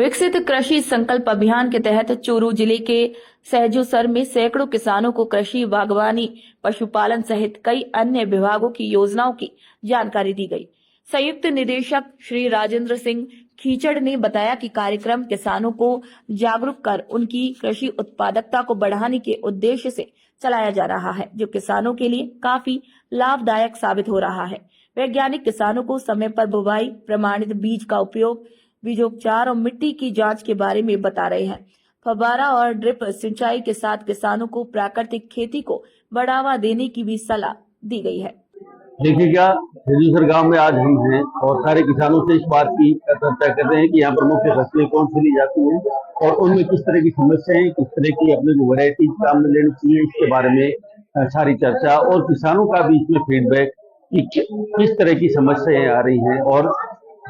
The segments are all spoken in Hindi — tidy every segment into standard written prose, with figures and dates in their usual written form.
विकसित कृषि संकल्प अभियान के तहत चूरू जिले के सहजूसर में सैकड़ों किसानों को कृषि, बागवानी, पशुपालन सहित कई अन्य विभागों की योजनाओं की जानकारी दी गई। संयुक्त निदेशक श्री राजेंद्र सिंह खीचड़ ने बताया कि कार्यक्रम किसानों को जागरूक कर उनकी कृषि उत्पादकता को बढ़ाने के उद्देश्य से चलाया जा रहा है, जो किसानों के लिए काफी लाभदायक साबित हो रहा है। वैज्ञानिक किसानों को समय पर बुवाई, प्रमाणित बीज का उपयोग, बीजोपचार और मिट्टी की जांच के बारे में बता रहे हैं। फव्वारा और ड्रिप सिंचाई के साथ किसानों को प्राकृतिक खेती को बढ़ावा देने की भी सलाह दी गई है। देखिएगा, सहजूसर गांव में आज हम हैं और सारे किसानों से इस बात की चर्चा कर रहे हैं कि यहाँ पर मुख्य फसलें कौन सी ली जाती हैं और उनमें किस तरह की समस्याएं, किस तरह की अपने को वैरायटीज काम में लेनी चाहिए, इसके बारे में सारी चर्चा और किसानों का भी इसमें फीडबैक कि किस तरह की समस्याएं आ रही हैं और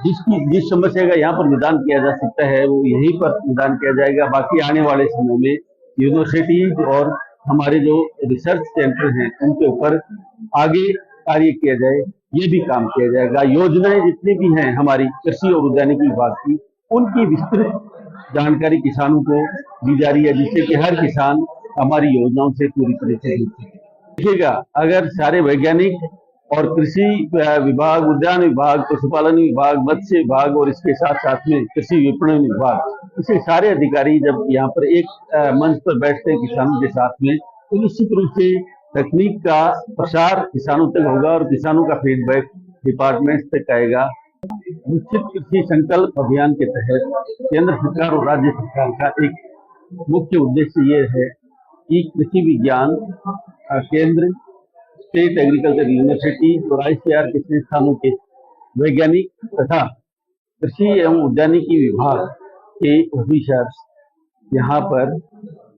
जिस समस्या का यहाँ पर निदान किया जा सकता है वो यहीं पर निदान किया जाएगा। बाकी आने वाले समय में यूनिवर्सिटीज और हमारे जो रिसर्च सेंटर हैं उनके ऊपर आगे कार्य किया जाए, ये भी काम किया जाएगा। योजनाएं जितनी भी हैं हमारी कृषि और उद्यानिकी विभाग की, उनकी विस्तृत जानकारी किसानों को दी जा रही है, जिससे कि हर किसान हमारी योजनाओं से पूरी तरह से जुड़ सके। देखिएगा, अगर सारे वैज्ञानिक और कृषि विभाग, उद्यान विभाग, पशुपालन विभाग, मत्स्य विभाग और इसके साथ साथ में कृषि विपणन विभाग, इसे सारे अधिकारी जब यहाँ पर एक मंच पर बैठते हैं किसानों के साथ में, तो निश्चित रूप से तकनीक का प्रसार किसानों तक होगा और किसानों का फीडबैक डिपार्टमेंट तक आएगा। विकसित कृषि संकल्प अभियान के तहत केंद्र सरकार और राज्य सरकार का एक मुख्य उद्देश्य ये है कि कृषि विज्ञान केंद्र, स्टेट एग्रीकल्चर यूनिवर्सिटी और ICAR के संस्थानों के वैज्ञानिक तथा कृषि एवं उद्यानिकी विभाग के ऑफिसर्स यहाँ पर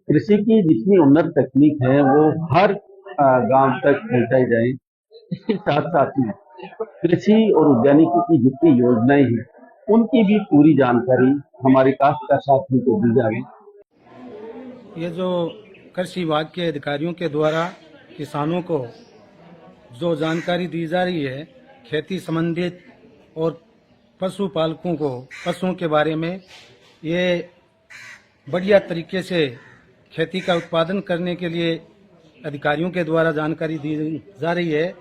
कृषि की जितनी उन्नत तकनीक है वो हर गांव तक पहुंचाई जाए। इसके साथ साथ में कृषि और उद्यानिकी की जितनी योजनाएं हैं उनकी भी पूरी जानकारी हमारे काश्तकार साथियों को दी जाए। ये जो कृषि विभाग के अधिकारियों के द्वारा किसानों को जो जानकारी दी जा रही है खेती संबंधित और पशुपालकों को पशुओं के बारे में, ये बढ़िया तरीके से खेती का उत्पादन करने के लिए अधिकारियों के द्वारा जानकारी दी जा रही है।